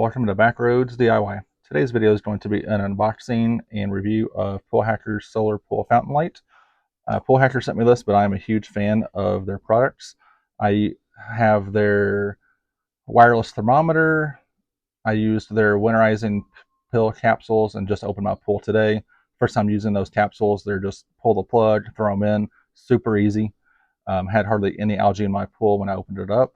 welcome to Backroads DIY. Today's video is going to be an unboxing and review of Poolhacker's solar pool fountain light. Poolhacker sent me this, but I'm a huge fan of their products. I have their wireless thermometer. I used their winterizing pill capsules and just opened my pool today. First time using those capsules. They're just pull the plug, throw them in, super easy. Had hardly any algae in my pool when I opened it up.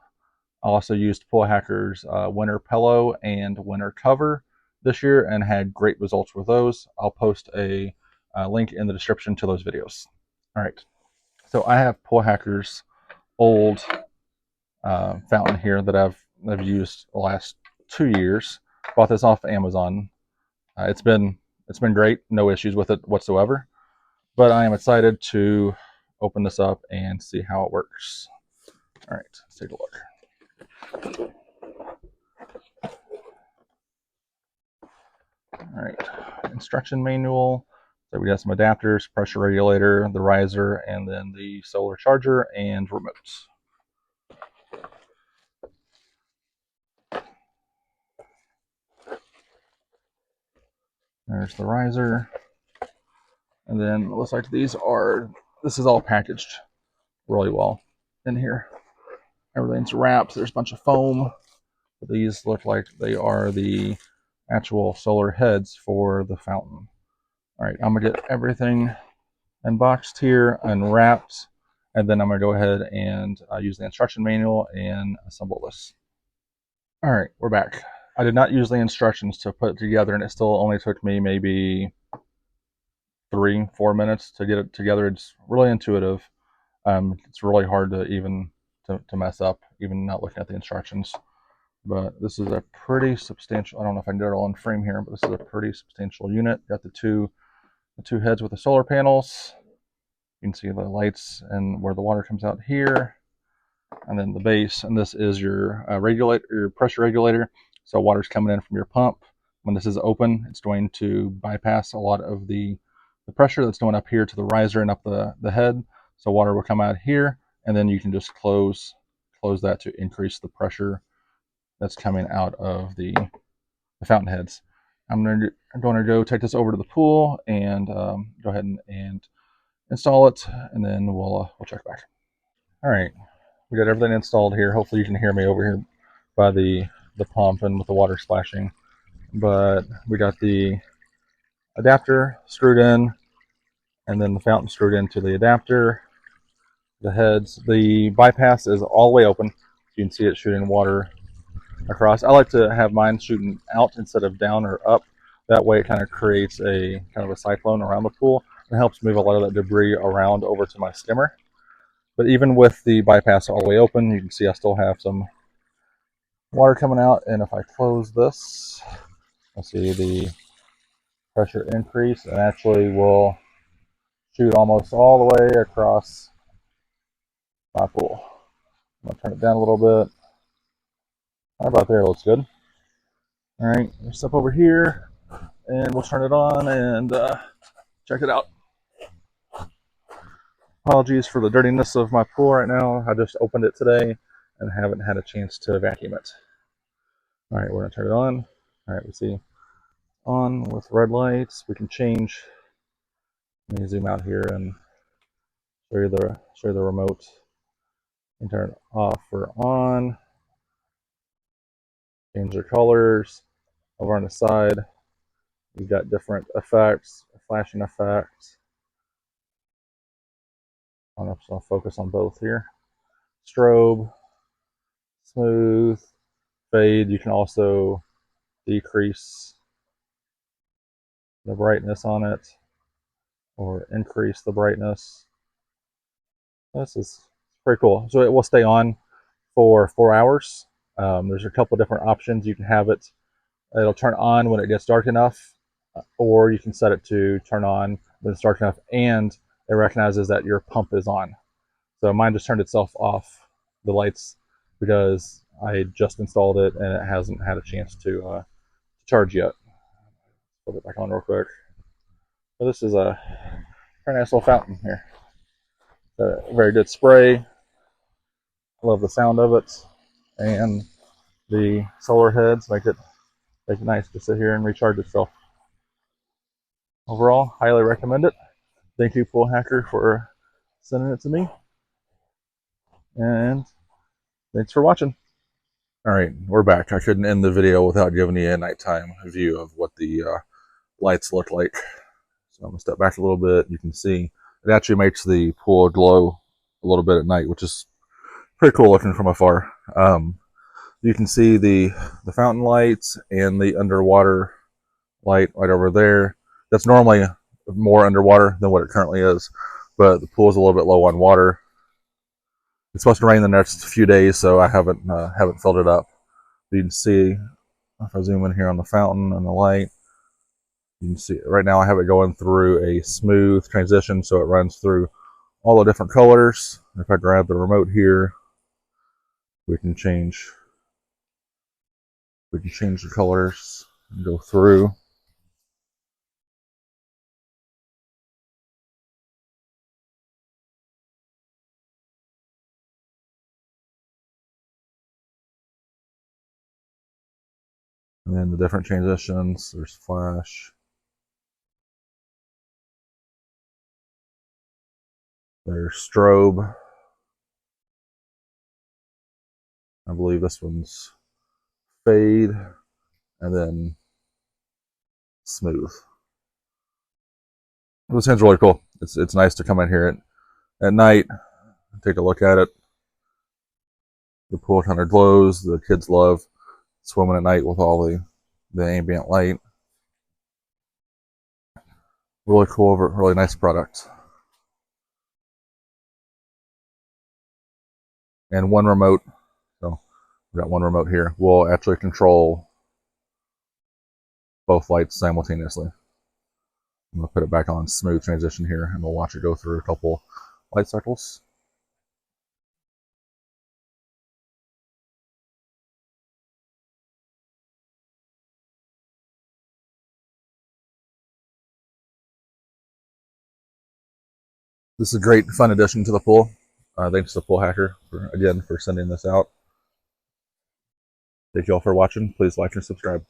I also used Poolhacker's winter pillow and winter cover this year and had great results with those. I'll post a link in the description to those videos. All right, so I have Poolhacker's old fountain here that I've used the last 2 years. Bought this off Amazon. It's been great, no issues with it whatsoever. But I am excited to open this up and see how it works. All right, let's take a look. All right, instruction manual. So we got some adapters, pressure regulator, the riser, and then the solar charger and remote. There's the riser. And then it looks like this is all packaged really well in here. Everything's wrapped. There's a bunch of foam. These look like they are the actual solar heads for the fountain. All right, I'm gonna get everything unboxed here, unwrapped, and then I'm gonna go ahead and use the instruction manual and assemble this. All right, we're back. I did not use the instructions to put it together, and it still only took me maybe 3-4 minutes to get it together. It's really intuitive. It's really hard to even to mess up, even not looking at the instructions. But this is a pretty substantial, I don't know if I can get it all in frame here, but this is a pretty substantial unit. Got the two heads with the solar panels. You can see the lights and where the water comes out here, and then the base. And this is your your pressure regulator. So water's coming in from your pump. When this is open, it's going to bypass a lot of the pressure that's going up here to the riser and up the head. So water will come out here, and then you can just close that to increase the pressure that's coming out of the fountain heads. I'm going to go take this over to the pool and go ahead and install it, and then we'll check back. All right, we got everything installed here. Hopefully you can hear me over here by the pump and with the water splashing. But we got the adapter screwed in, and then the fountain screwed into the adapter. The heads, the bypass is all the way open. You can see it shooting water across. I like to have mine shooting out instead of down or up. That way it kind of creates a kind of a cyclone around the pool and helps move a lot of that debris around over to my skimmer. But even with the bypass all the way open, you can see I still have some water coming out. And if I close this, I'll see the pressure increase and actually will shoot almost all the way across my pool. I'm gonna turn it down a little bit. Right about there looks good. All right, let's step over here and we'll turn it on and check it out. Apologies for the dirtiness of my pool right now. I just opened it today and haven't had a chance to vacuum it. All right, we're gonna turn it on. All right, we see on with red lights. We can change. Let me zoom out here and show you the remote. And turn it off or on. Change the colors. Over on the side, you've got different effects, flashing effects. I'll focus on both here. Strobe, smooth, fade. You can also decrease the brightness on it or increase the brightness. This is pretty cool. So it will stay on for 4 hours. There's a couple different options. You can have it, it'll turn on when it gets dark enough, or you can set it to turn on when it's dark enough and it recognizes that your pump is on. So mine just turned itself off, the lights, because I just installed it and it hasn't had a chance to charge yet. Put it back on real quick. So this is a very nice little fountain here. A very good spray. I love the sound of it, and the solar heads make it Make it nice to sit here and recharge itself. Overall, highly recommend it. Thank you, Poolhacker, for sending it to me. And thanks for watching. All right, we're back. I couldn't end the video without giving you a nighttime view of what the lights look like. So I'm gonna step back a little bit. You can see it actually makes the pool glow a little bit at night, which is pretty cool looking from afar. You can see the fountain lights and the underwater light right over there. That's normally more underwater than what it currently is, but the pool is a little bit low on water. It's supposed to rain the next few days, so I haven't filled it up. You can see if I zoom in here on the fountain and the light, you can see right now I have it going through a smooth transition, so it runs through all the different colors. If I grab the remote here, we can change the colors and go through. And then the different transitions, there's flash, there's strobe. I believe this one's fade, and then smooth. This thing's really cool. It's nice to come in here at night, take a look at it. The pool kind of glows. The kids love swimming at night with all the ambient light. Really cool, really nice product. And one remote. So we've got one remote here. We'll actually control both lights simultaneously. I'm going to put it back on smooth transition here, and we'll watch it go through a couple light cycles. This is a great, fun addition to the pool. Thanks to Poolhacker again for sending this out. Thank you all for watching. Please like and subscribe.